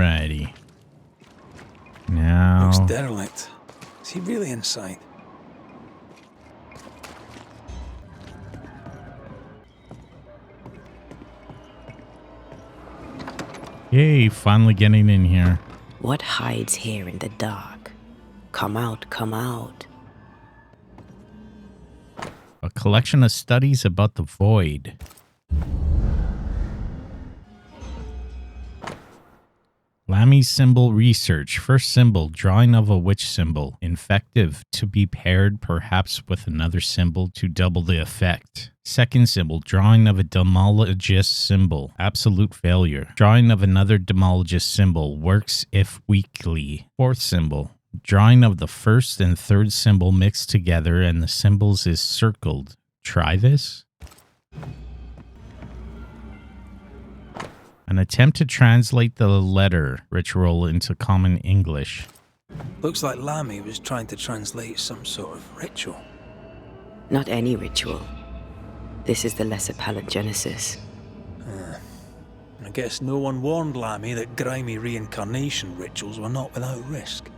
Alrighty. Now... Looks derelict. Is he really inside? Yay, finally getting in here. What hides here in the dark? Come out, come out. A collection of studies about the void. Lammy's symbol research. First symbol, drawing of a witch symbol. Infective, to be paired perhaps with another symbol to double the effect. Second symbol, drawing of a demologist symbol. Absolute failure. Drawing of another demologist symbol. Works if weakly. Fourth symbol, drawing of the first and third symbol mixed together and the symbols is circled. Try this. An attempt to translate the letter ritual into common English. Looks like Lammy was trying to translate some sort of ritual. Not any ritual. This is the lesser palingenesis. I guess no one warned Lammy that grimy reincarnation rituals were not without risk.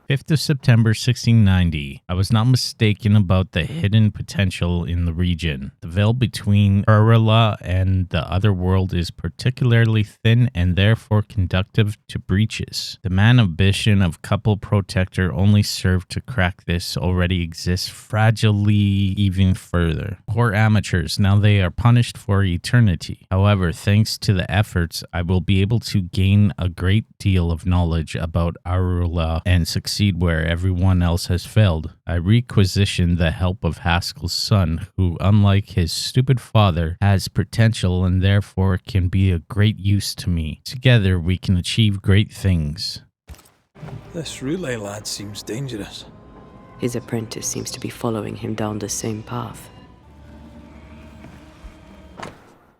5th of September 1690. I was not mistaken about the hidden potential in the region. The veil between Urula and the other world is particularly thin and therefore conductive to breaches. The man ambition of couple protector only served to crack this already exists fragilely even further. Poor amateurs, now they are punished for eternity. However, thanks to the efforts, I will be able to gain a great deal of knowledge about Urula and succeed where everyone else has failed. I requisition the help of Haskell's son, who, unlike his stupid father, has potential and therefore can be of great use to me. Together we can achieve great things. This Roulet lad seems dangerous. His apprentice seems to be following him down the same path.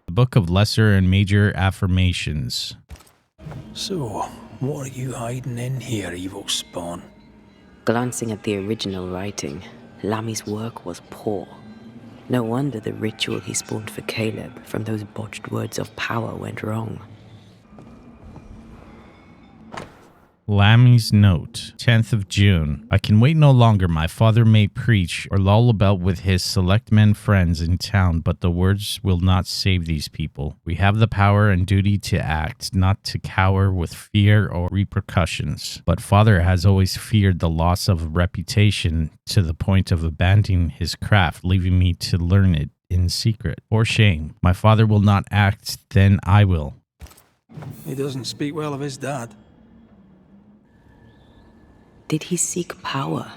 The Book of Lesser and Major Affirmations. So, what are you hiding in here, evil spawn? Glancing at the original writing, Lammy's work was poor. No wonder the ritual he spawned for Caleb from those botched words of power went wrong. Lammy's note, 10th of June. I can wait no longer. My father may preach or loll about with his select men friends in town, but the words will not save these people. We have the power and duty to act, not to cower with fear or repercussions. But father has always feared the loss of reputation to the point of abandoning his craft, leaving me to learn it in secret. For shame. My father will not act, then I will. He doesn't speak well of his dad. Did he seek power?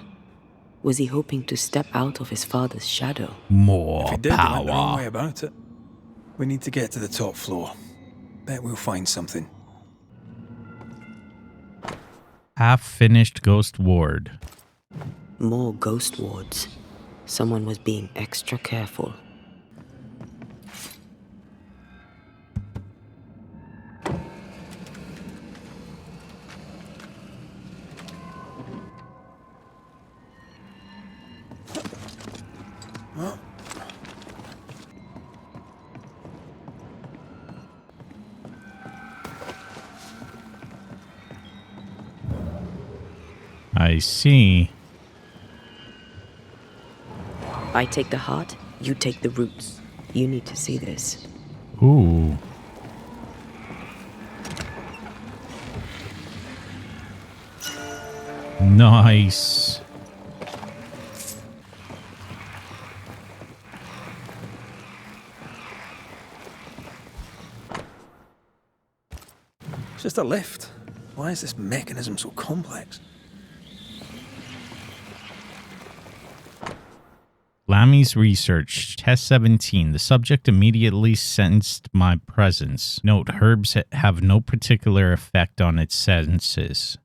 Was he hoping to step out of his father's shadow? More If he did, he went the wrong power. way about it. We need to get to the top floor. Bet we'll find something. Half-finished Ghost Ward. More ghost wards. Someone was being extra careful. I see. I take the heart, you take the roots. You need to see this. Ooh. Nice. It's just a lift. Why is this mechanism so complex? Lammy's research. Test 17. The subject immediately sensed my presence. Note, herbs have no particular effect on its senses.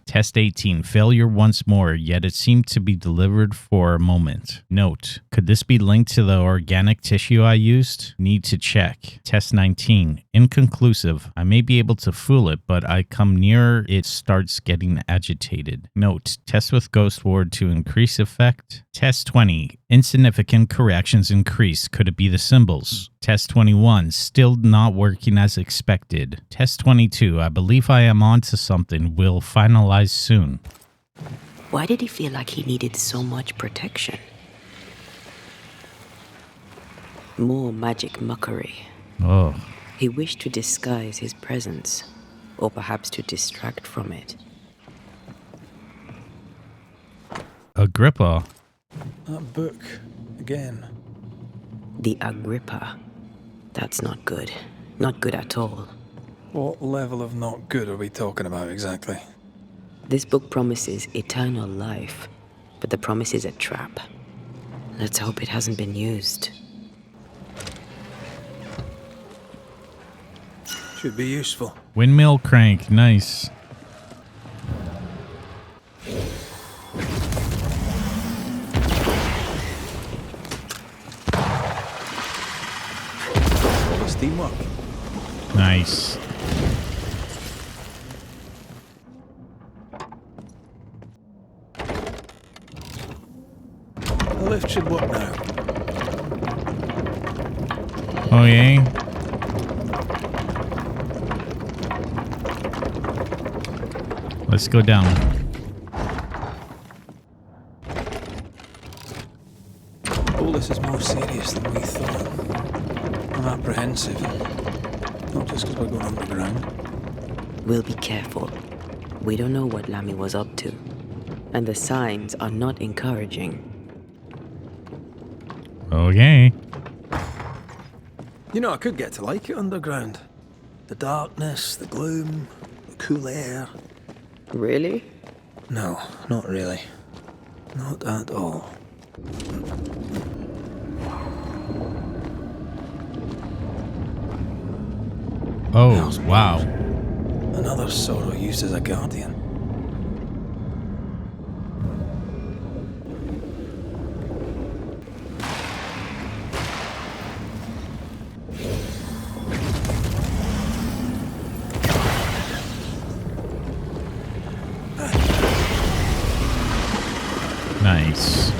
Test 18. Failure once more, yet it seemed to be delivered for a moment. Note, could this be linked to the organic tissue I used? Need to check. Test 19. Inconclusive. I may be able to fool it, but I come nearer, it starts getting agitated. Note, test with Ghost Ward to increase effect. Test 20. 20. Insignificant corrections increased. Could it be the symbols? Test 21. Still not working as expected. Test 22. I believe I am onto something. Will finalize soon. Why did he feel like he needed so much protection? More magic mockery. Oh. He wished to disguise his presence, or perhaps to distract from it. Agrippa. That book, again. The Agrippa. That's not good. Not good at all. What level of not good are we talking about exactly? This book promises eternal life, but the promise is a trap. Let's hope it hasn't been used. Should be useful. Windmill crank. Nice. It's teamwork. Nice. The lift should work now. Oh, yeah. Let's go down. All this is more serious than we thought. I'm apprehensive. Not just because we're going underground. We'll be careful. We don't know what Lammy was up to, and the signs are not encouraging. Okay. You know, I could get to like it underground. The darkness, the gloom, the cool air. Really? No, not really. Not at all. Oh, wow. Another sorrow used as a guardian. Nice.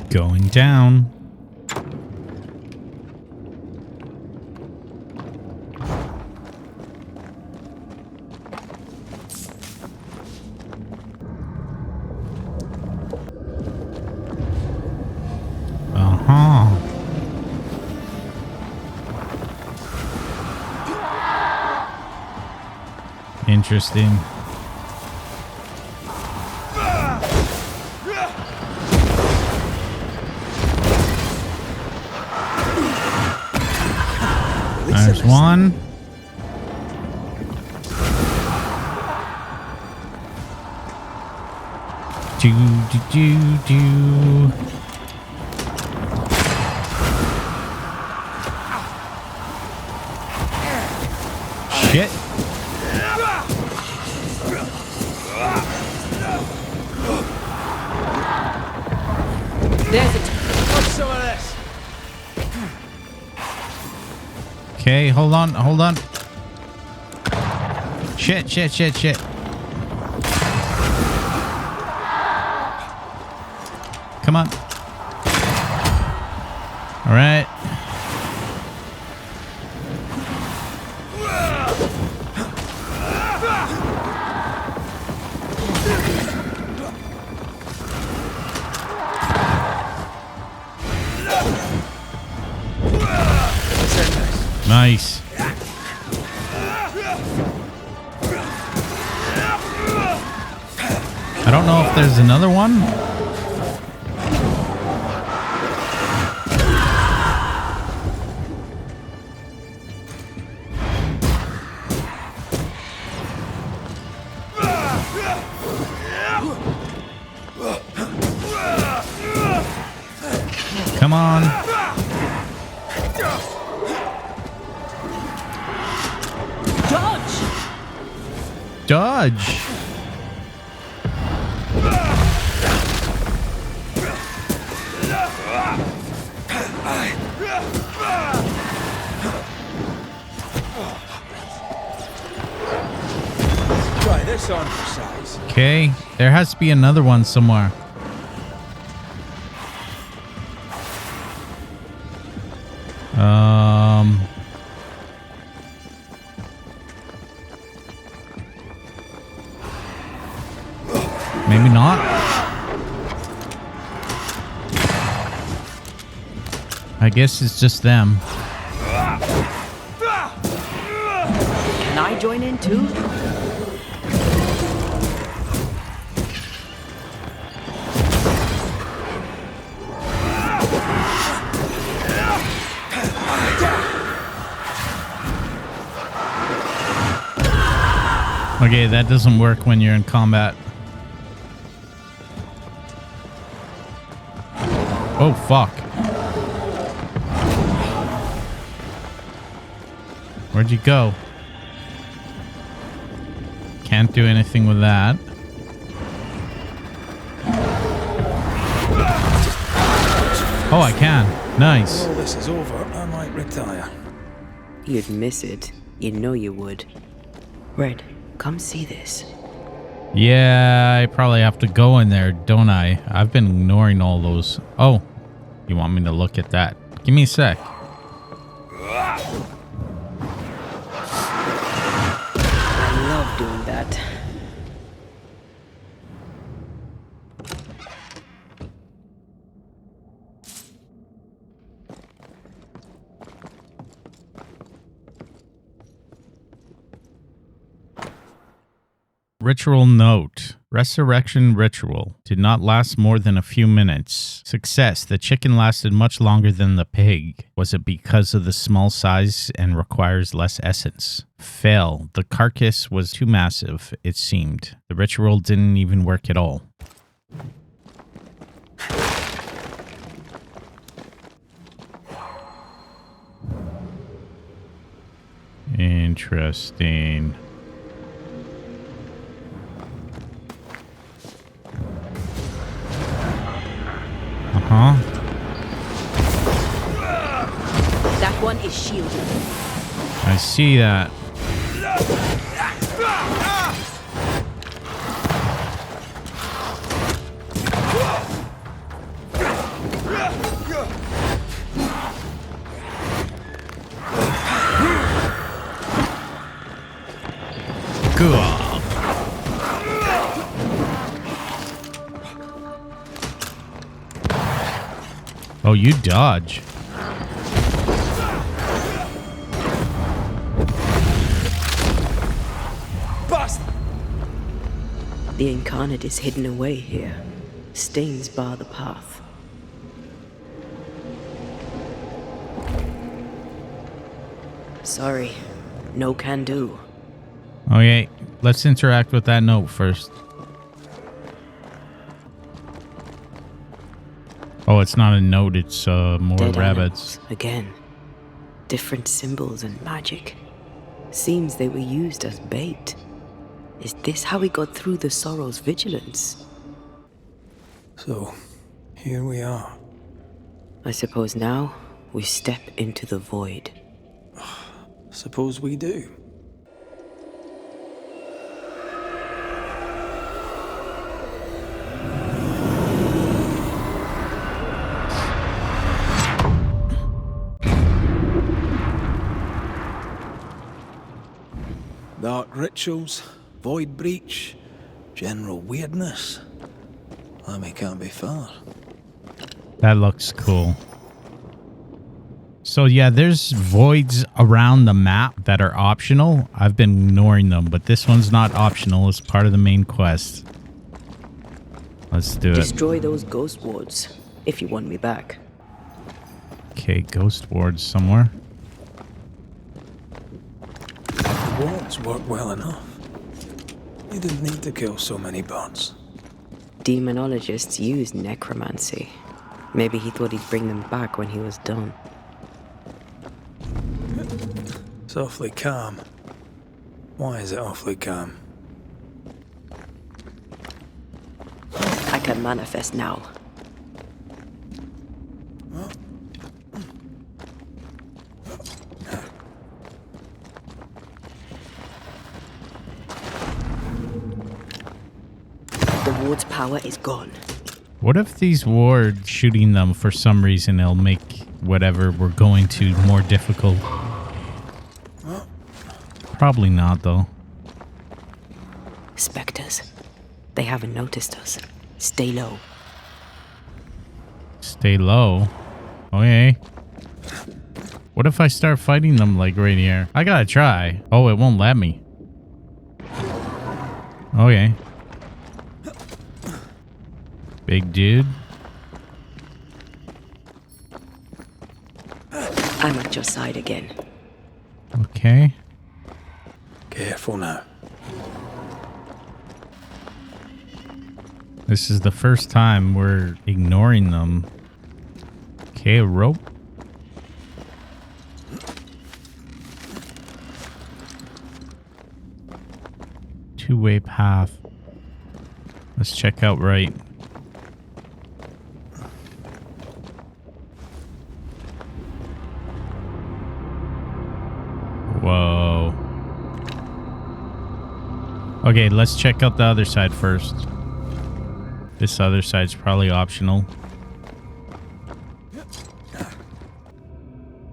Going down. Uh-huh. Interesting. There's one. Do. Shit. There's it. What's some of this? Okay, hold on. Shit. Come on. All right. Nice. I don't know if there's another one. Come on. dodge. Try this on for size. Okay, there has to be another one somewhere. Maybe not. I guess it's just them. Can I join in too? Okay, that doesn't work when you're in combat. Oh, fuck. Where'd you go? Can't do anything with that. Oh, I can. Nice. When all this is over, I might retire. You'd miss it. You know you would. Red, come see this. Yeah, I probably have to go in there, don't I? I've been ignoring all those. Oh, you want me to look at that? Give me a sec. I love doing that. Ritual note. Resurrection ritual. Did not last more than a few minutes. Success. The chicken lasted much longer than the pig. Was it because of the small size and requires less essence? Fail. The carcass was too massive, it seemed. The ritual didn't even work at all. Interesting. Uh-huh. That one is shielded. I see that. Cool. Oh, you dodge. Bust! The incarnate is hidden away here. Stains bar the path. Sorry. No can do. Okay, let's interact with that note first. Oh, it's not a note, it's more Dead rabbits. animals, again. Different symbols and magic. Seems they were used as bait. Is this how we got through the Sorrow's vigilance? So, here we are. I suppose now we step into the void. Suppose we do. Dark rituals, void breach, general weirdness. Lammy can't be far. That looks cool. So yeah, there's voids around the map that are optional. I've been ignoring them, but this one's not optional. It's part of the main quest. Let's do it. Destroy those ghost wards, if you want me back. Okay, ghost wards somewhere. Wards work well enough. You didn't need to kill so many bots. Demonologists use necromancy. Maybe he thought he'd bring them back when he was done. It's awfully calm. Why is it awfully calm? can manifest now. The ward's power is gone. What if these wards shooting them for some reason it'll make whatever we're going to more difficult? Probably not, though. Spectres. They haven't noticed us. Stay low. Stay low. Okay. What if I start fighting them like right here? I gotta try. Oh, it won't let me. Okay. Big dude. I'm at your side again. Okay. Careful now. This is the first time we're ignoring them. Okay, a rope. Two-way path. Let's check out right. Whoa. Okay, let's check out the other side first. This other side's probably optional.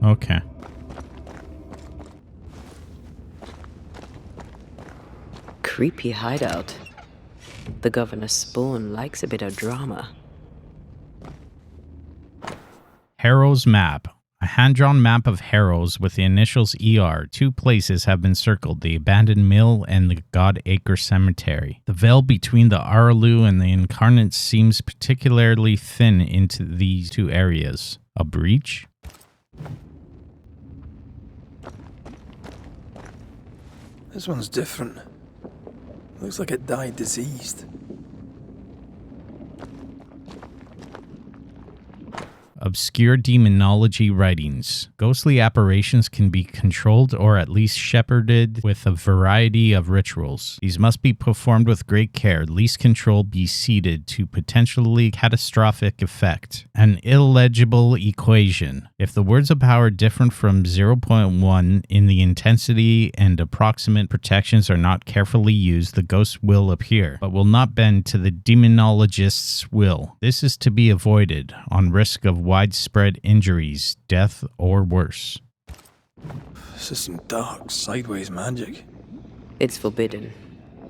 Okay. Creepy hideout. The governor's spawn likes a bit of drama. Harrow's map. A hand-drawn map of Harrow's with the initials ER. Two places have been circled, the abandoned mill and the Godacre Cemetery. The veil between the Araloo and the Incarnate seems particularly thin into these two areas. A breach? This one's different. Looks like it died diseased. Obscure demonology writings. Ghostly apparitions can be controlled or at least shepherded with a variety of rituals. These must be performed with great care, least control be ceded to potentially catastrophic effect. An illegible equation. If the words of power differ from 0.1 in the intensity and approximate protections are not carefully used, the ghost will appear, but will not bend to the demonologist's will. This is to be avoided on risk of widespread injuries, death, or worse. This is some dark, sideways magic. It's forbidden.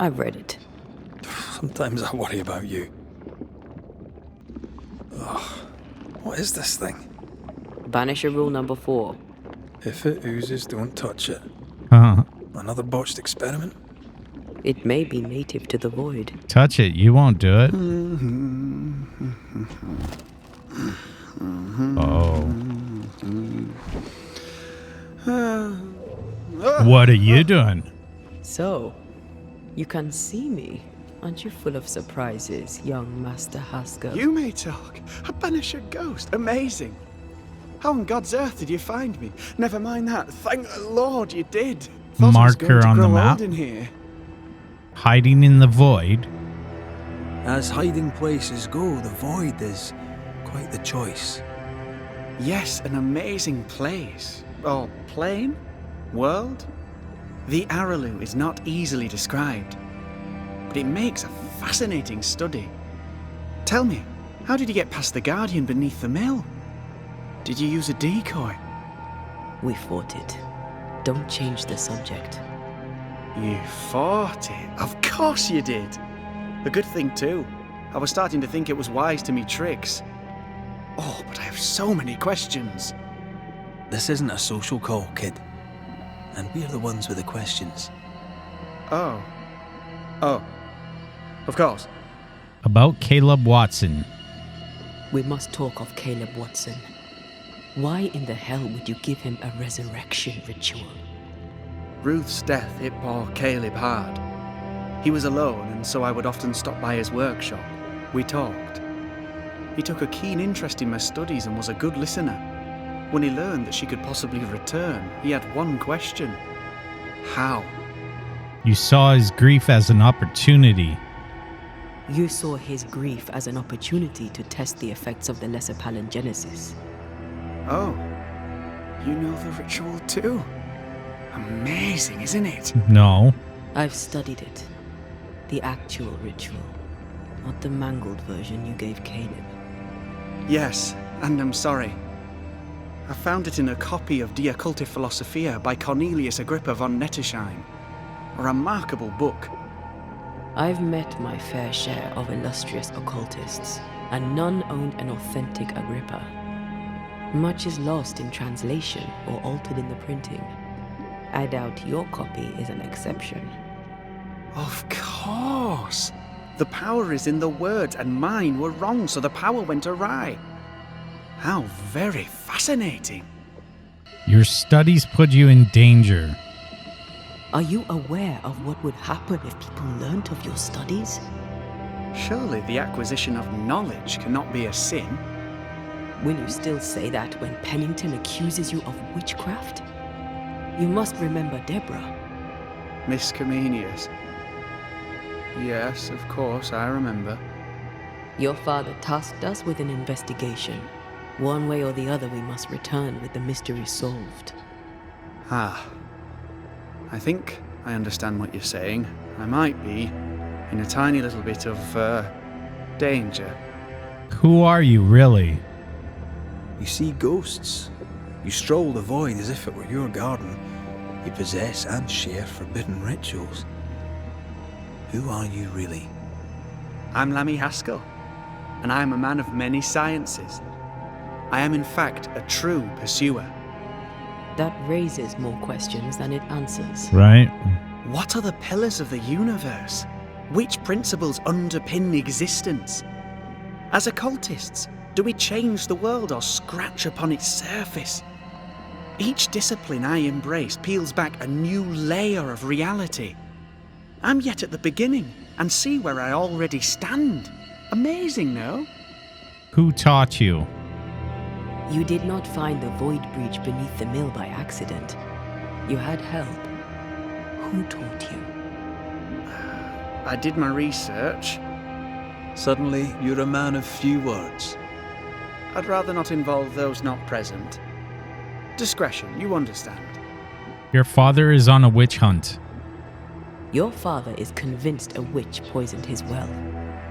I've read it. Sometimes I worry about you. Ugh. What is this thing? Banisher rule number 4. If it oozes, don't touch it. Another botched experiment? It may be native to the void. Touch it, you won't do it. Oh. What are you doing? So, you can see me. Aren't you full of surprises, young Master Haskell? You may talk. A Banisher ghost. Amazing. How on God's earth did you find me? Never mind that. Thank the Lord you did. Thought I was going Marker to on the grow map. old in here. Hiding in the void. As hiding places go, the void is quite the choice. Yes, an amazing place. Or plane? World? The Araloo is not easily described, but it makes a fascinating study. Tell me, how did you get past the Guardian beneath the mill? Did you use a decoy? We fought it. Don't change the subject. You fought it? Of course you did. A good thing too. I was starting to think it was wise to me tricks. Oh, but I have so many questions. This isn't a social call, kid. And we're the ones with the questions. Oh. Oh. Of course. About Caleb Watson. We must talk of Caleb Watson. Why in the hell would you give him a resurrection ritual? Ruth's death hit poor Caleb hard. He was alone, and so I would often stop by his workshop. We talked. He took a keen interest in my studies and was a good listener. When he learned that she could possibly return, he had one question. How? You saw his grief as an opportunity. You saw his grief as an opportunity to test the effects of the lesser palingenesis. Oh, you know the ritual too? Amazing, isn't it? No. I've studied it. The actual ritual, not the mangled version you gave Caleb. Yes, and I'm sorry. I found it in a copy of De Occulti Philosophia by Cornelius Agrippa von Nettesheim. A remarkable book. I've met my fair share of illustrious occultists, and none owned an authentic Agrippa. Much is lost in translation or altered in the printing. I doubt your copy is an exception. Of course! The power is in the words, and mine were wrong, so the power went awry. How very fascinating. Your studies put you in danger. Are you aware of what would happen if people learnt of your studies? Surely the acquisition of knowledge cannot be a sin. Will you still say that when Pennington accuses you of witchcraft? You must remember Deborah. Miss Comenius. Yes, of course, I remember. Your father tasked us with an investigation. One way or the other, we must return with the mystery solved. Ah. I think I understand what you're saying. I might be in a tiny little bit of, danger. Who are you, really? You see ghosts. You stroll the void as if it were your garden. You possess and share forbidden rituals. Who are you really? I'm Lammy Haskell, and I am a man of many sciences. I am in fact a true pursuer. That raises more questions than it answers. Right? What are the pillars of the universe? Which principles underpin existence? As occultists, do we change the world or scratch upon its surface? Each discipline I embrace peels back a new layer of reality. I'm yet at the beginning, and see where I already stand. Amazing, no? Who taught you? You did not find the void breach beneath the mill by accident. You had help. Who taught you? I did my research. Suddenly, you're a man of few words. I'd rather not involve those not present. Discretion, you understand. Your father is on a witch hunt. Your father is convinced a witch poisoned his well.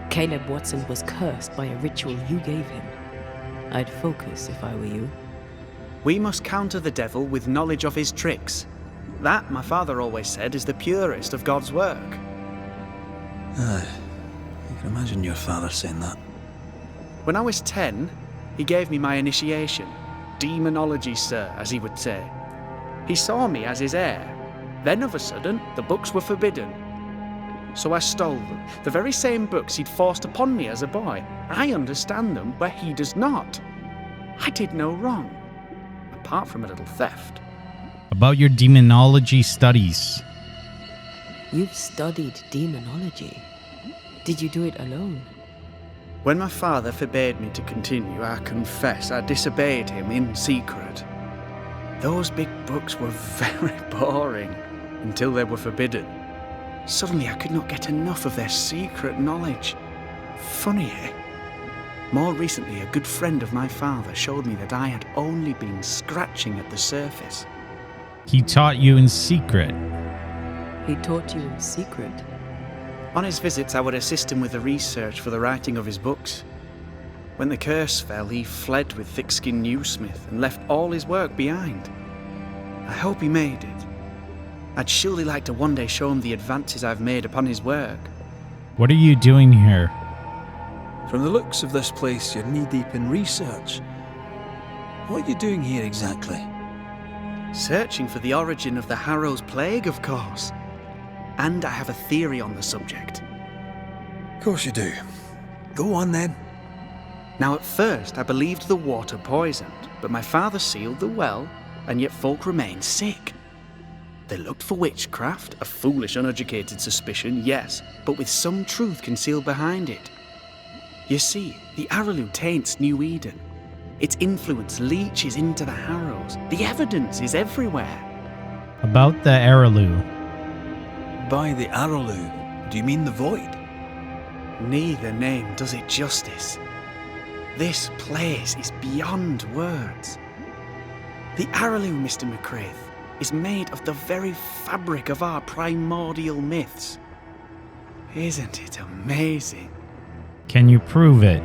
Caleb Watson was cursed by a ritual you gave him. I'd focus if I were you. We must counter the devil with knowledge of his tricks. That, my father always said, is the purest of God's work. Aye, I can imagine your father saying that. When I was 10, he gave me my initiation. Demonology, sir, as he would say. He saw me as his heir. Then of a sudden, the books were forbidden. So I stole them, the very same books he'd forced upon me as a boy. I understand them where he does not. I did no wrong, apart from a little theft. About your demonology studies. You've studied demonology. Did you do it alone? When my father forbade me to continue, I confess I disobeyed him in secret. Those big books were very boring until they were forbidden. Suddenly I could not get enough of their secret knowledge. Funny, eh? More recently, a good friend of my father showed me that I had only been scratching at the surface. He taught you in secret. He taught you in secret. On his visits, I would assist him with the research for the writing of his books. When the curse fell, he fled with thick-skinned Newsmith and left all his work behind. I hope he made it. I'd surely like to one day show him the advances I've made upon his work. What are you doing here? From the looks of this place, you're knee-deep in research. What are you doing here exactly? Searching for the origin of the Harrow's Plague, of course. And I have a theory on the subject. Of course you do. Go on then. Now at first I believed the water poisoned, but my father sealed the well, and yet folk remained sick. They looked for witchcraft, a foolish uneducated suspicion, yes, but with some truth concealed behind it. You see, the Araloo taints New Eden. Its influence leaches into the Harrows. The evidence is everywhere. About the Araloo. By the Araloo, do you mean the void? Neither name does it justice. This place is beyond words. The Araloo, Mr. McCraith, is made of the very fabric of our primordial myths. Isn't it amazing? Can you prove it?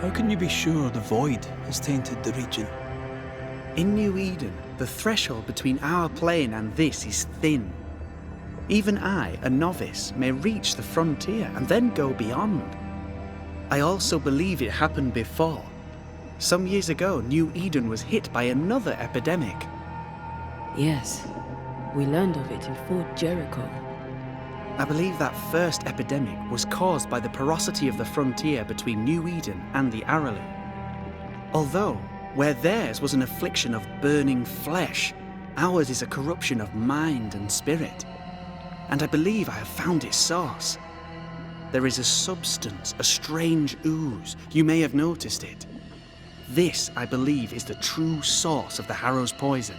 How can you be sure the void has tainted the region? In New Eden, the threshold between our plane and this is thin. Even I, a novice, may reach the frontier and then go beyond. I also believe it happened before. Some years ago, New Eden was hit by another epidemic. Yes, we learned of it in Fort Jericho. I believe that first epidemic was caused by the porosity of the frontier between New Eden and the Araloo. Although, where theirs was an affliction of burning flesh, ours is a corruption of mind and spirit. And I believe I have found its source. There is a substance, a strange ooze. You may have noticed it. This, I believe, is the true source of the Harrow's poison.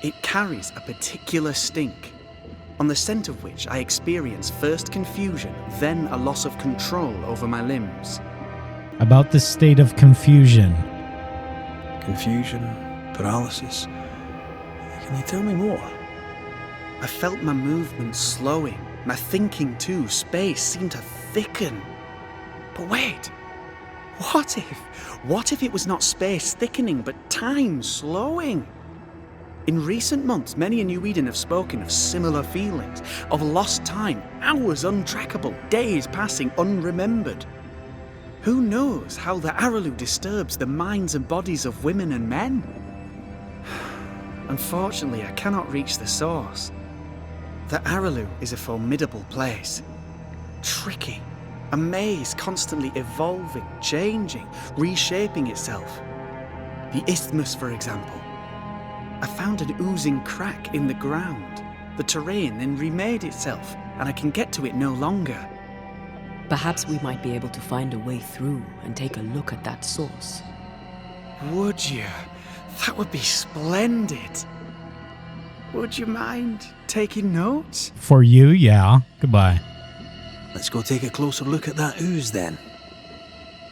It carries a particular stink, on the scent of which I experience first confusion, then a loss of control over my limbs. About the state of confusion. Confusion, paralysis. Can you tell me more? I felt my movements slowing, my thinking too. Space seemed to thicken. But wait, what if it was not space thickening, but time slowing? In recent months, many in New Eden have spoken of similar feelings, of lost time, hours untrackable, days passing unremembered. Who knows how the Araloo disturbs the minds and bodies of women and men? Unfortunately, I cannot reach the source. The Araloo is a formidable place. Tricky, a maze constantly evolving, changing, reshaping itself. The isthmus, for example. I found an oozing crack in the ground. The terrain then remade itself, and I can get to it no longer. Perhaps we might be able to find a way through and take a look at that source. Would you? That would be splendid. Would you mind taking notes? For you, yeah. Goodbye. Let's go take a closer look at that ooze then.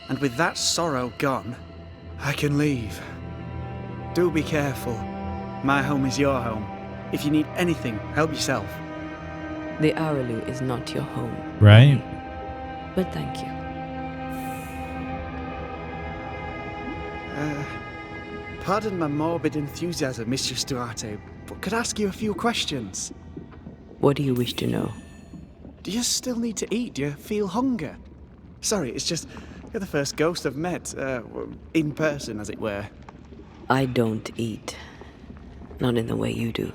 And with that sorrow gone, I can leave. Do be careful. My home is your home. If you need anything, help yourself. The Araloo is not your home. Right? But thank you. Pardon my morbid enthusiasm, Mistress Duarte, but could I ask you a few questions? What do you wish to know? Do you still need to eat? Do you feel hunger? Sorry, it's just, you're the first ghost I've met, in person, as it were. I don't eat. Not in the way you do.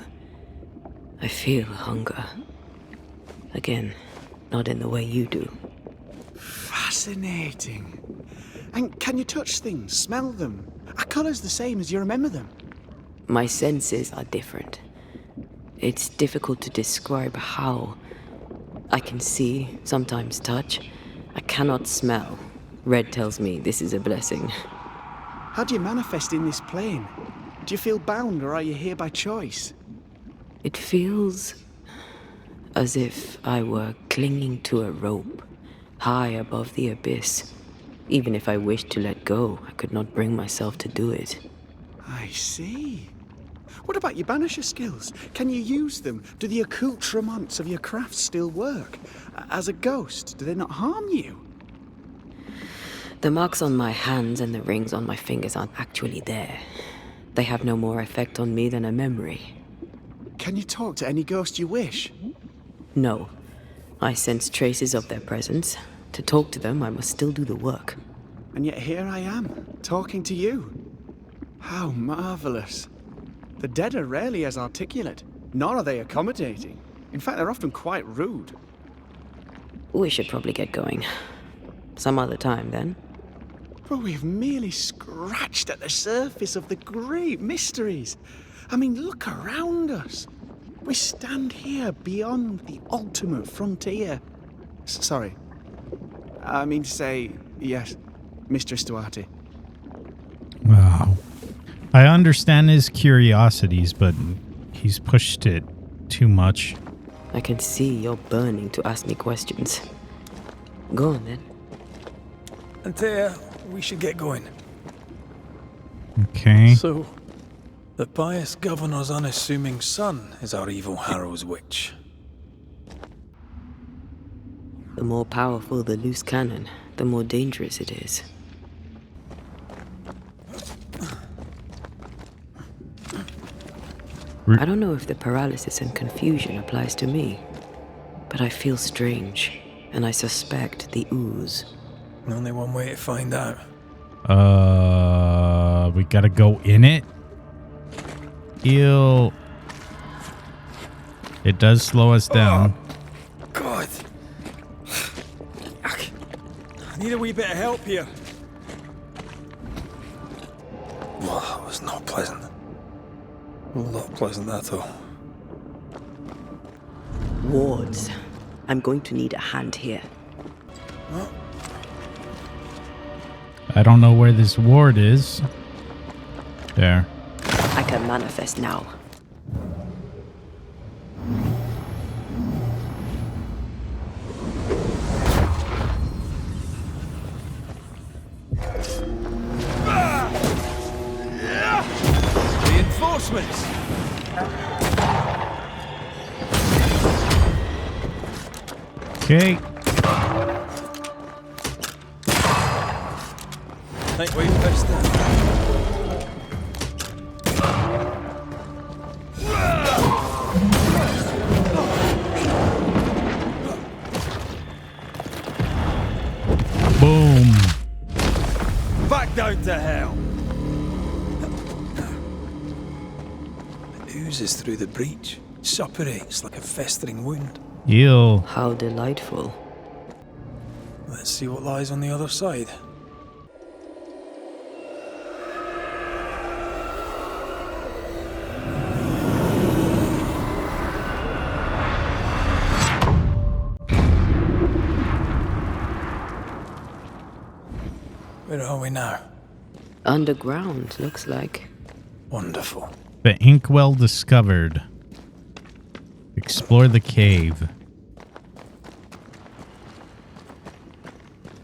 I feel hunger. Again, not in the way you do. Fascinating. And can you touch things, smell them? Are colours the same as you remember them? My senses are different. It's difficult to describe how. I can see, sometimes touch. I cannot smell. Red tells me this is a blessing. How do you manifest in this plane? Do you feel bound, or are you here by choice? It feels as if I were clinging to a rope, high above the abyss. Even if I wished to let go, I could not bring myself to do it. I see. What about your Banisher skills? Can you use them? Do the accoutrements of your craft still work? As a ghost, do they not harm you? The marks on my hands and the rings on my fingers aren't actually there. They have no more effect on me than a memory. Can you talk to any ghost you wish? No. I sense traces of their presence. To talk to them, I must still do the work. And yet here I am, talking to you. How marvelous. The dead are rarely as articulate, nor are they accommodating. In fact, they're often quite rude. We should probably get going. Some other time, then. But we've merely scratched at the surface of the great mysteries. I mean, look around us. We stand here beyond the ultimate frontier. Sorry. I mean to say, yes, Mistress Duarte. Wow. I understand his curiosities, but he's pushed it too much. I can see you're burning to ask me questions. Go on then. Antea, we should get going. Okay. So, the pious governor's unassuming son is our evil Harrow's witch. The more powerful the loose cannon, the more dangerous it is. I don't know if the paralysis and confusion applies to me, but I feel strange, and I suspect the ooze. Only one way to find out. We gotta go in it? Ew. It does slow us down. Oh, God. I need a wee bit of help here. Well, that was not pleasant. Not pleasant at all. Wards. I'm going to need a hand here. Huh? I don't know where this ward is. There. I can manifest now. Reinforcements! Okay. Think we missed that. Boom. Back down to hell. It oozes through the breach, suppurates like a festering wound. Ew. How delightful. Let's see what lies on the other side. Where are we now? Underground, looks like. Wonderful. The inkwell discovered. Explore the cave.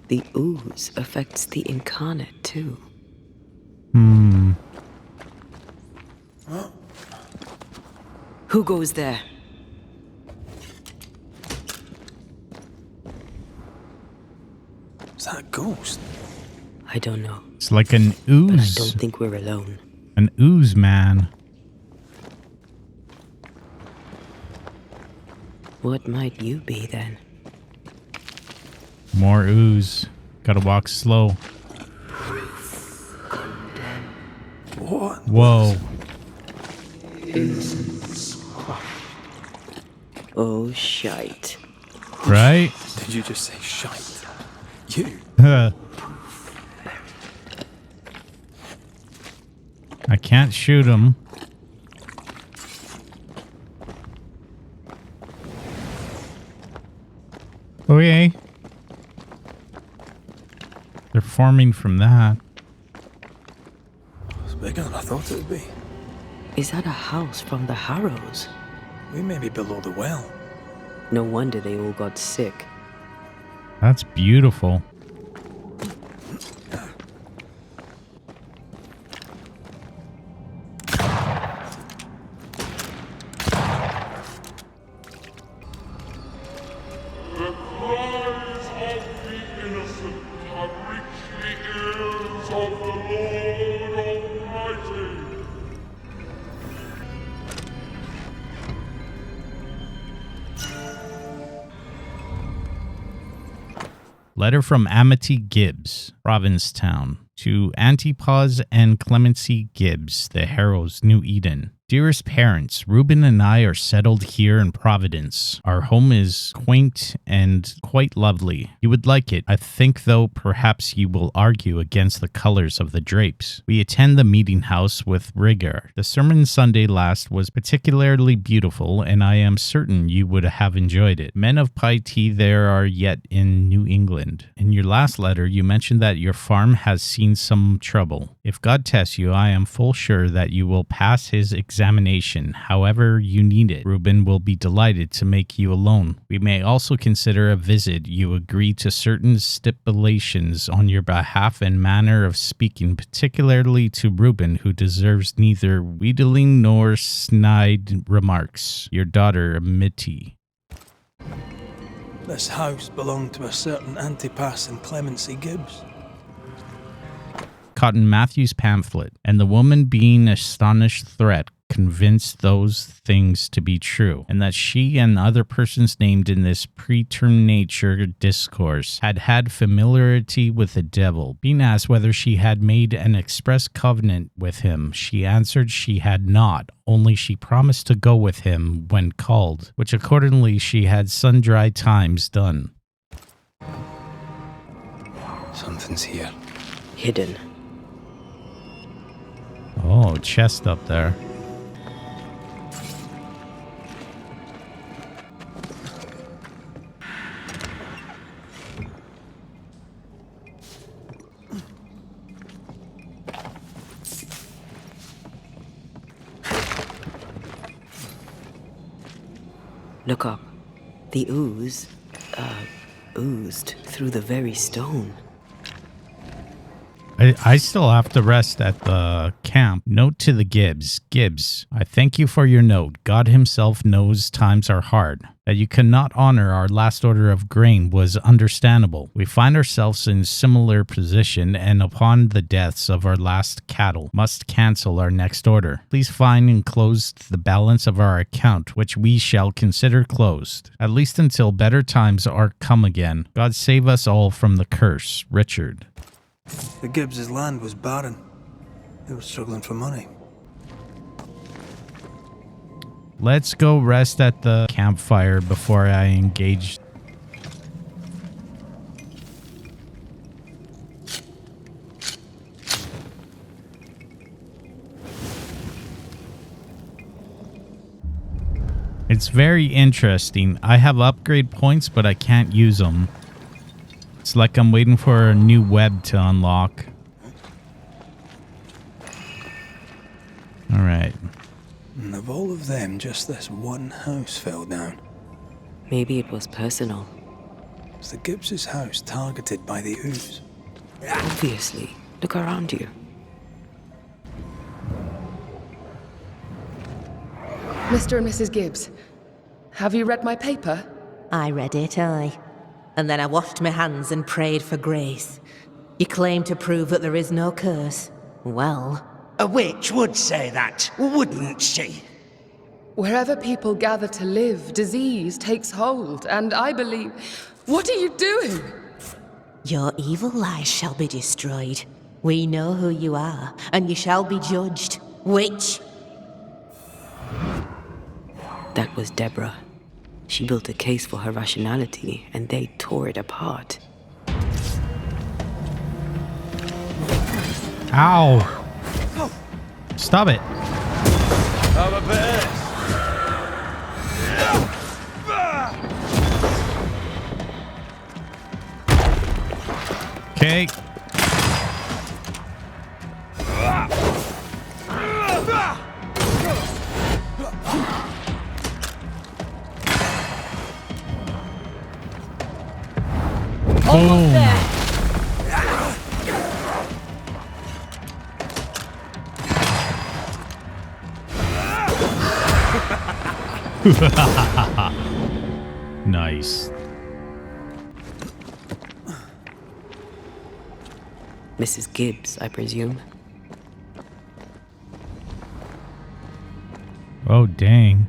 The ooze affects the incarnate, too. Who goes there? Is that a ghost? I don't know, It's like an but I ooze. don't think we're alone. An ooze man. What might you be, then? More ooze. Gotta walk slow. What? Whoa. Oh, shite. Right? Did you just say shite? You? I can't shoot him. Okay. They're forming from that. It's bigger than I thought it would be. Is that a house from the Harrows? We may be below the well. No wonder they all got sick. That's beautiful. The cries of the innocent have reached the ears of the Lord Almighty. Letter from Amity Gibbs, Provincetown, to Antipas and Clemency Gibbs, the Harrows, New Eden. Dearest parents, Reuben and I are settled here in Providence. Our home is quaint and quite lovely. You would like it. I think, though, perhaps you will argue against the colors of the drapes. We attend the meeting house with rigor. The sermon Sunday last was particularly beautiful, and I am certain you would have enjoyed it. Men of piety there are yet in New England. In your last letter, you mentioned that your farm has seen some trouble. If God tests you, I am full sure that you will pass his examination. However you need it, Reuben will be delighted to make you alone. We may also consider a visit. You agree to certain stipulations on your behalf and manner of speaking, particularly to Reuben, who deserves neither wheedling nor snide remarks. Your daughter, Mitty. This house belonged to a certain Antipas and Clemency Gibbs. Cotton Matthew's pamphlet, and the woman, being astonished threat, convinced those things to be true, and that she and other persons named in this preternature discourse had familiarity with the devil. Being asked whether she had made an express covenant with him, she answered she had not, only she promised to go with him when called, which accordingly she had sundry times done. Something's here. Hidden. Oh, chest up there. Look up. The ooze, oozed through the very stone. I still have to rest at the camp. Note to the Gibbs. Gibbs, I thank you for your note. God himself knows times are hard. That you cannot honor our last order of grain was understandable. We find ourselves in similar position, and upon the deaths of our last cattle, must cancel our next order. Please find enclosed the balance of our account, which we shall consider closed, at least until better times are come again. God save us all from the curse. Richard. The Gibbs' land was barren. They were struggling for money. Let's go rest at the campfire before I engage. It's very interesting. I have upgrade points, but I can't use them. It's like I'm waiting for a new web to unlock. All right. And of all of them, just this one house fell down. Maybe it was personal. Was the Gibbs' house targeted by the ooze? Obviously. Look around you. Mr. and Mrs. Gibbs, have you read my paper? I read it, aye. And then I washed my hands and prayed for grace. You claim to prove that there is no curse. Well, A witch would say that, wouldn't she? Wherever people gather to live, disease takes hold, and I believe... What are you doing? your evil lies shall be destroyed. We know who you are, and you shall be judged. Witch! That was Deborah. She built a case for her rationality, and they tore it apart. Ow! Stop it. Okay. Boom. Nice. Mrs. Gibbs, I presume. Oh, dang.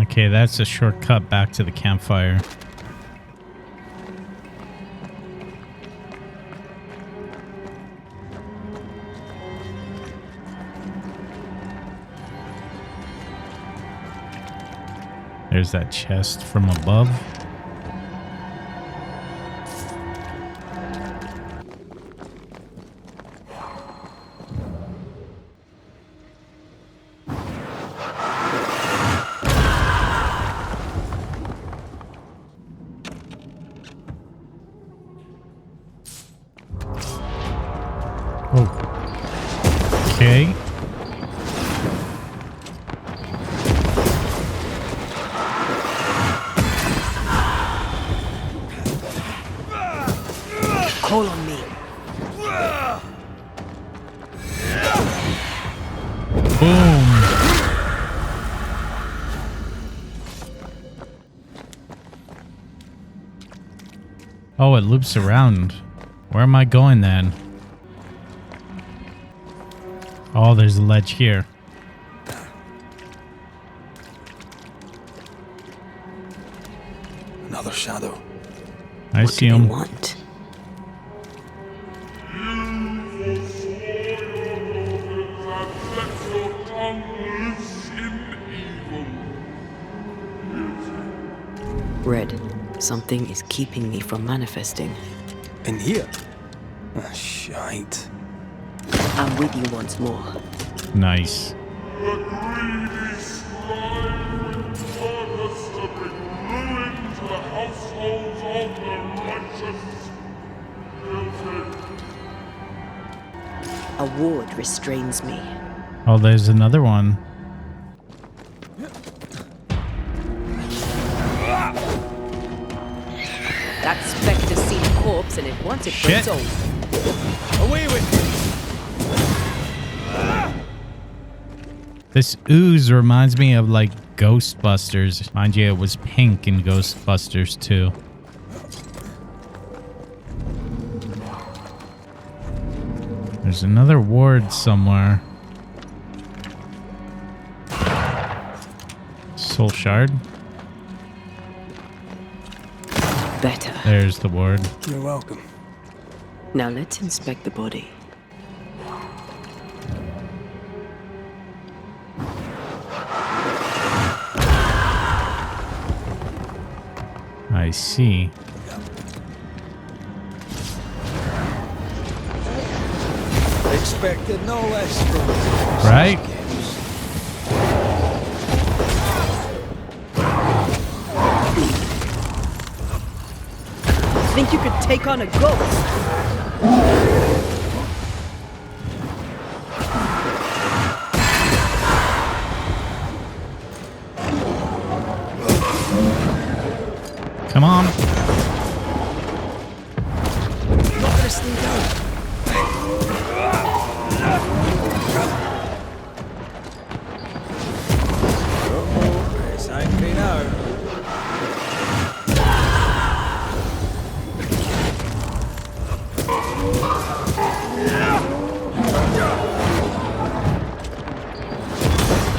Okay, that's a shortcut back to the campfire. There's that chest from above. Call on me. Boom. Oh, it loops around. Where am I going then? Oh, there's a ledge here. Another shadow. I What see do they him. want? Red, something is keeping me from manifesting. In here? Ah, shite. I'm with you once more. Nice. The greedy strive with purpose to bring ruin to the households of the righteous. Guilty. A ward restrains me. Oh, there's another one. That specter's seen a corpse and it wants it for Shit. its own. Away with This ooze reminds me of like Ghostbusters. Mind you, it was pink in Ghostbusters too. There's another ward somewhere. Soul shard. Better. There's the ward. You're welcome. Now let's inspect the body. I see. Expected no less from us. Right? Think you could take on a ghost? Come on. Not gonna stay down. It's angry now.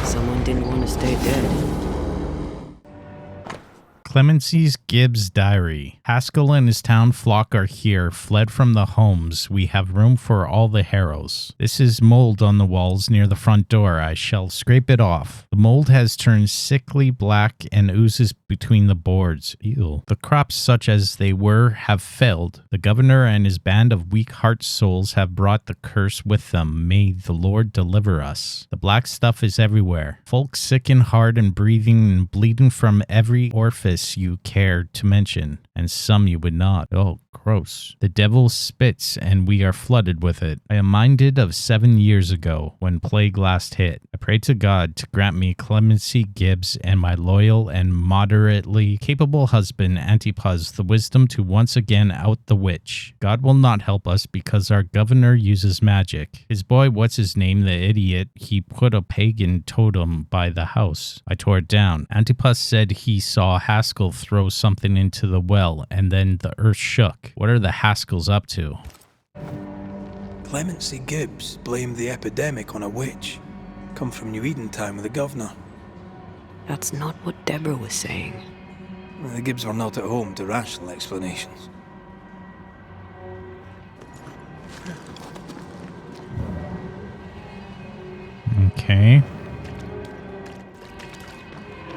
Someone didn't want to stay dead. Clemency Gibbs' diary. Haskell and his town flock are here, fled from the homes. We have room for all the harrows. This is mold on the walls near the front door. I shall scrape it off. The mold has turned sickly black and oozes between the boards. Ew. The crops, such as they were, have failed. The governor and his band of weak heart souls have brought the curse with them. May the Lord deliver us. The black stuff is everywhere. Folk sick in heart and breathing and bleeding from every orifice you care to mention, and some you would not. Oh, gross. The devil spits, and we are flooded with it. I am minded of 7 years ago, when plague last hit. I pray to God to grant me Clemency Gibbs and my loyal and moderately capable husband, Antipas, the wisdom to once again out the witch. God will not help us because our governor uses magic. His boy, what's his name, the idiot, he put a pagan totem by the house. I tore it down. Antipas said he saw Haskell throw something into the well, and then the earth shook. What are the Haskells up to? Clemency Gibbs blamed the epidemic on a witch. Come from New Eden Town with the governor. That's not what Deborah was saying. The Gibbs were not at home to rational explanations. Okay.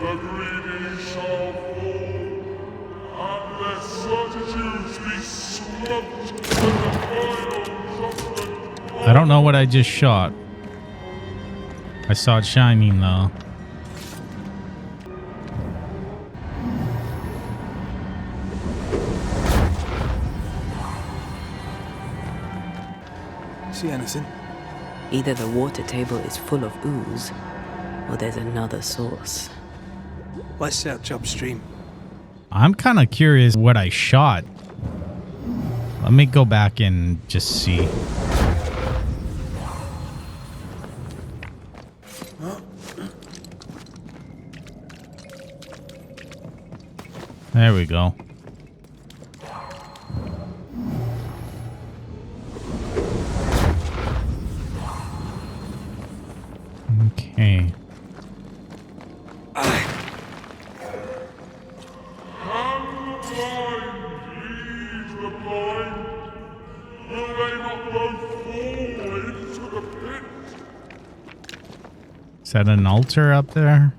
The greedy shall fall, and their certitudes be swept with the fire of judgment. I don't know what I just shot. I saw it shining though. See anything? Either the water table is full of ooze, or there's another source. Let's search upstream. I'm kind of curious what I shot. Let me go back and just see. There we go. Okay. Is that an altar up there?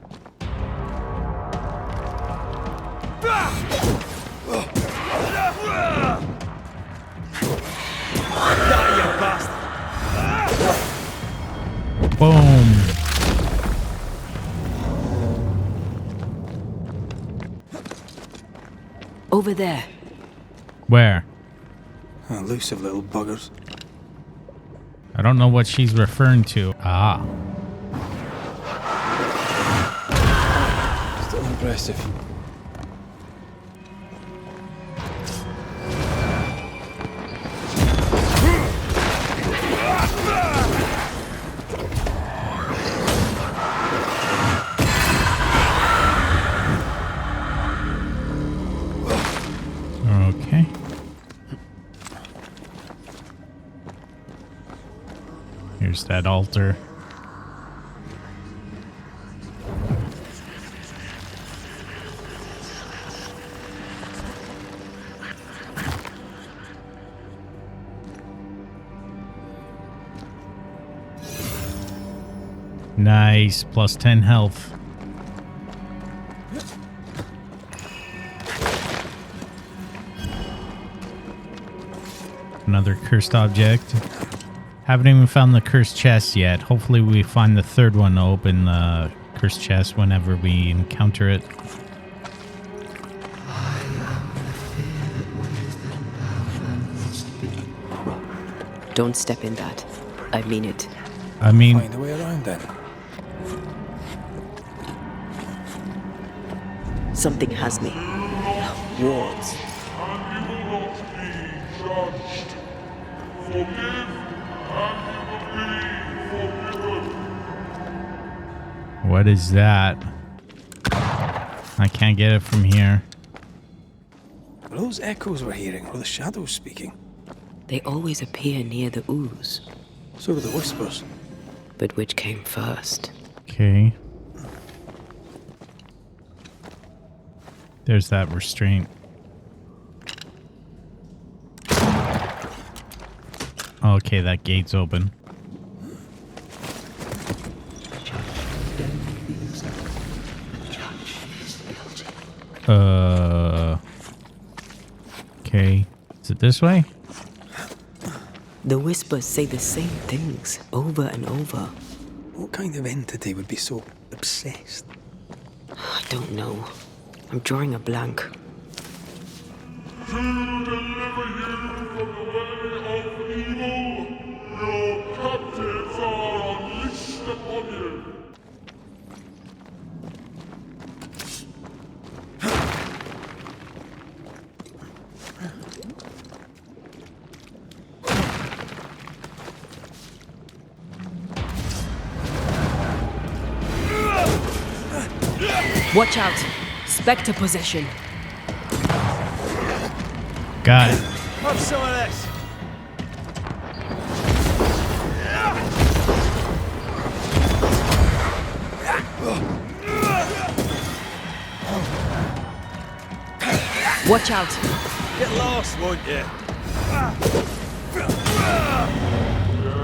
Boom. Over there. Where? Elusive little buggers. I don't know what she's referring to. Ah. Still impressive. Okay. Here's that altar. Nice. Plus 10 health. Another cursed object. Haven't even found the cursed chest yet. Hopefully we find the third one to open the cursed chest whenever we encounter it. Don't step in that. I mean it. I mean, Find a way around then. Something has me. Wards. And you will not be judged. Forgive, and you will be forgiven. what is that? I can't get it from here. Are those echoes we're hearing, or the shadows speaking? They always appear near the ooze. So do the whispers. But which came first? Okay. There's that restraint. Okay, that gate's open. Okay. Is it this way? The whispers say the same things over and over. What kind of entity would be so obsessed? I don't know. I'm drawing a blank. To deliver you from the way of evil, your captives are unleashed upon you. Watch out! Spectre possession. Got it. Have some of this. Watch out! Get lost, won't you?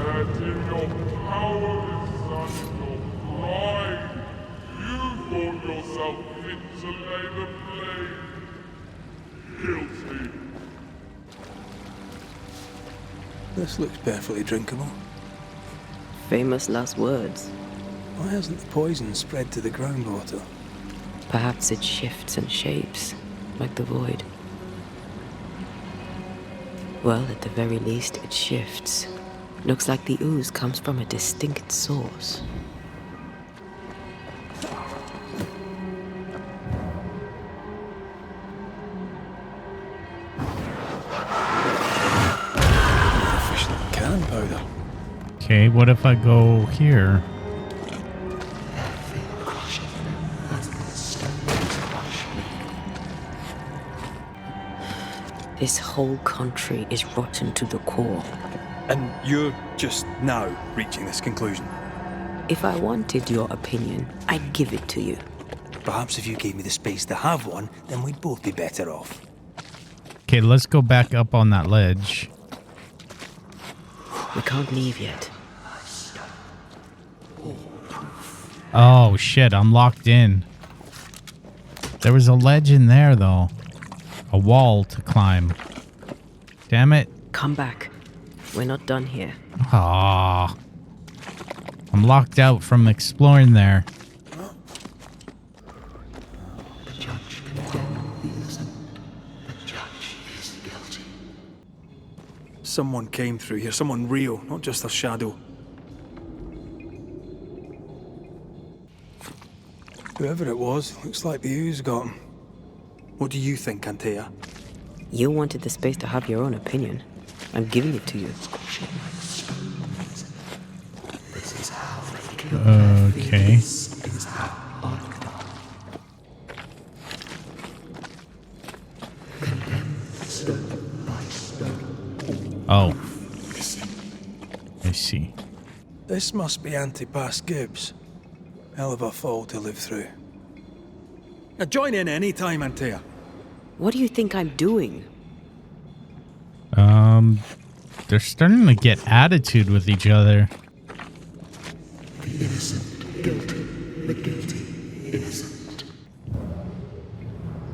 Yet in your cowardice and your pride, you thought yourself fit to lay the blame. Guilty. This looks perfectly drinkable. Famous last words. Why hasn't the poison spread to the groundwater? Perhaps it shifts and shapes, like the void. Well, at the very least, it shifts. Looks like the ooze comes from a distinct source. Okay, what if I go here? This whole country is rotten to the core. And you're just now reaching this conclusion? If I wanted your opinion, I'd give it to you. Perhaps if you gave me the space to have one, then we'd both be better off. Okay, let's go back up on that ledge. We can't leave yet. Oh, shit, I'm locked in. There was a ledge in there, though. A wall to climb. Damn it. Come back. We're not done here. Ah, I'm locked out from exploring there. The judge condemned the innocent. The judge is guilty. Someone came through here, someone real, not just a shadow. Whoever it was, looks like the ooze got him. What do you think, Antea? You wanted the space to have your own opinion. I'm giving it to you. This is how they kill. Okay. This is how Arcana. Condemned stone by stone. Oh. I see. This must be Antipas Gibbs. Hell of a fall to live through. Now join in any time, Antea. What do you think I'm doing? They're starting to get attitude with each other. The innocent guilty. The guilty innocent.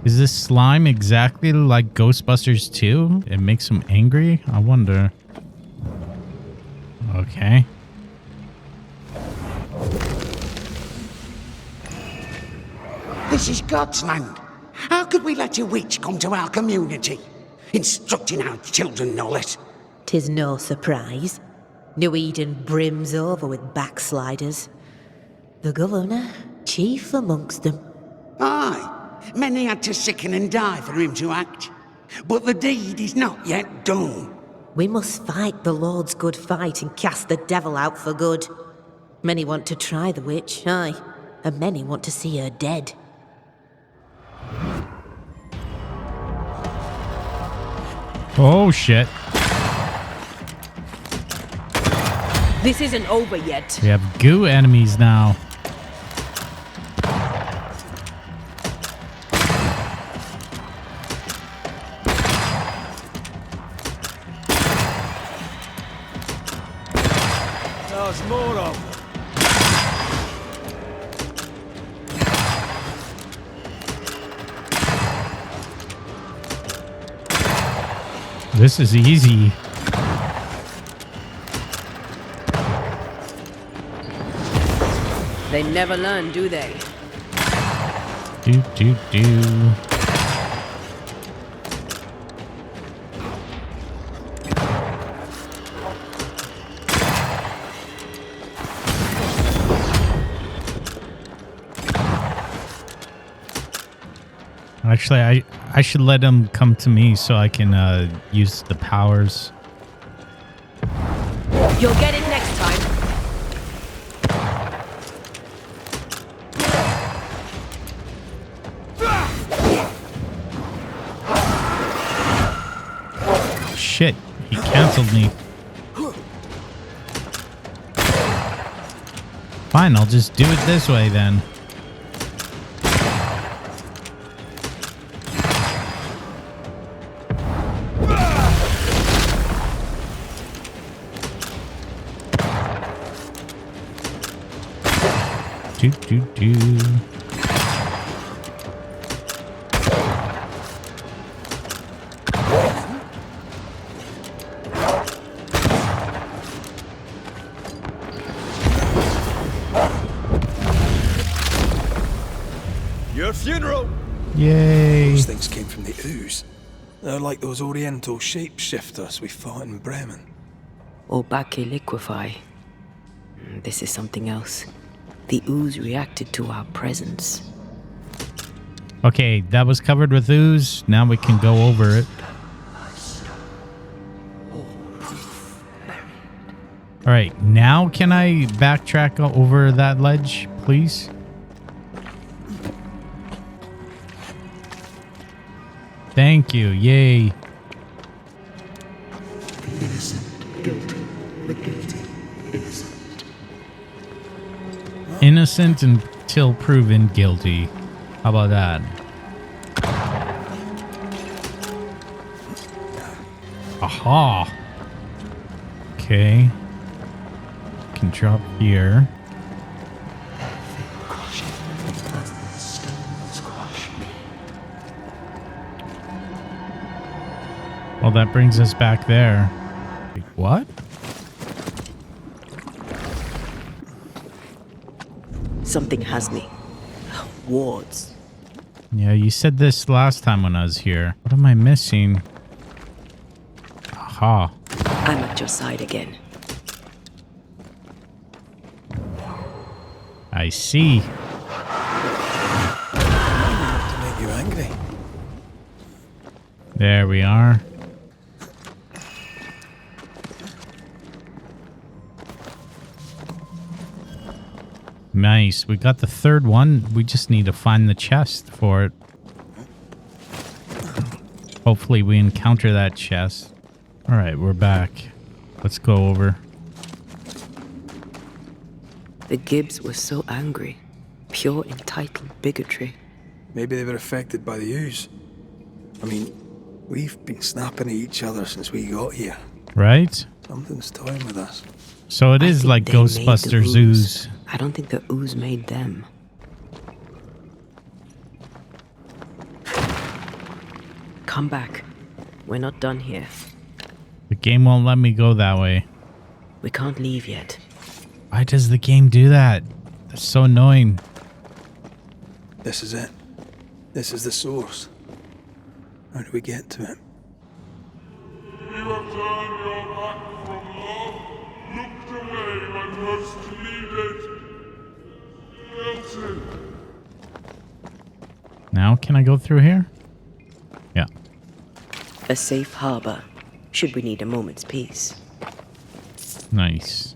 Is this slime exactly like Ghostbusters 2? It makes them angry? I wonder. Okay. This is God's land. How could we let a witch come to our community? Instructing our children, no less. 'Tis no surprise. New Eden brims over with backsliders. The governor, chief amongst them. Aye, many had to sicken and die for him to act. But the deed is not yet done. We must fight the Lord's good fight and cast the devil out for good. Many want to try the witch, aye, and many want to see her dead. Oh, shit. This isn't over yet. We have goo enemies now. There's more of them. This is easy. They never learn, do they? Do. Actually, I should let him come to me so I can use the powers. You'll get it next time. Shit, he canceled me. Fine, I'll just do it this way then. Do. Your funeral! Yay. Those things came from the ooze. They're like those oriental shapeshifters we fought in Bremen. Obake liquefy. This is something else. The ooze reacted to our presence. Okay, that was covered with ooze. Now we can go over it. All right, now can I backtrack over that ledge, please? Thank you. Yay. The innocent, guilty, the guilty, innocent. Innocent until proven guilty. How about that? Aha. Okay. Can drop here. Well, that brings us back there. Wait, what? Something has me. Wards. Yeah, you said this last time when I was here. What am I missing? Aha. I'm at your side again. I see. To make you angry. There we are. Nice. We got the third one. We just need to find the chest for it. Hopefully we encounter that chest. All right, we're back. Let's go over. The Gibbs were so angry. Pure entitled bigotry. Maybe they were affected by the ooze. I mean, we've been snapping at each other since we got here. Right? Something's toying with us. So it I is think like they made the Ghostbusters ooze. I don't think the ooze made them. Come back. We're not done here. The game won't let me go that way. We can't leave yet. Why does the game do that? That's so annoying. This is it. This is the source. How do we get to it? You have turned your back from love, looked away when most needed. Guilty. Now can I go through here? Yeah. A safe harbor, should we need a moment's peace. Nice.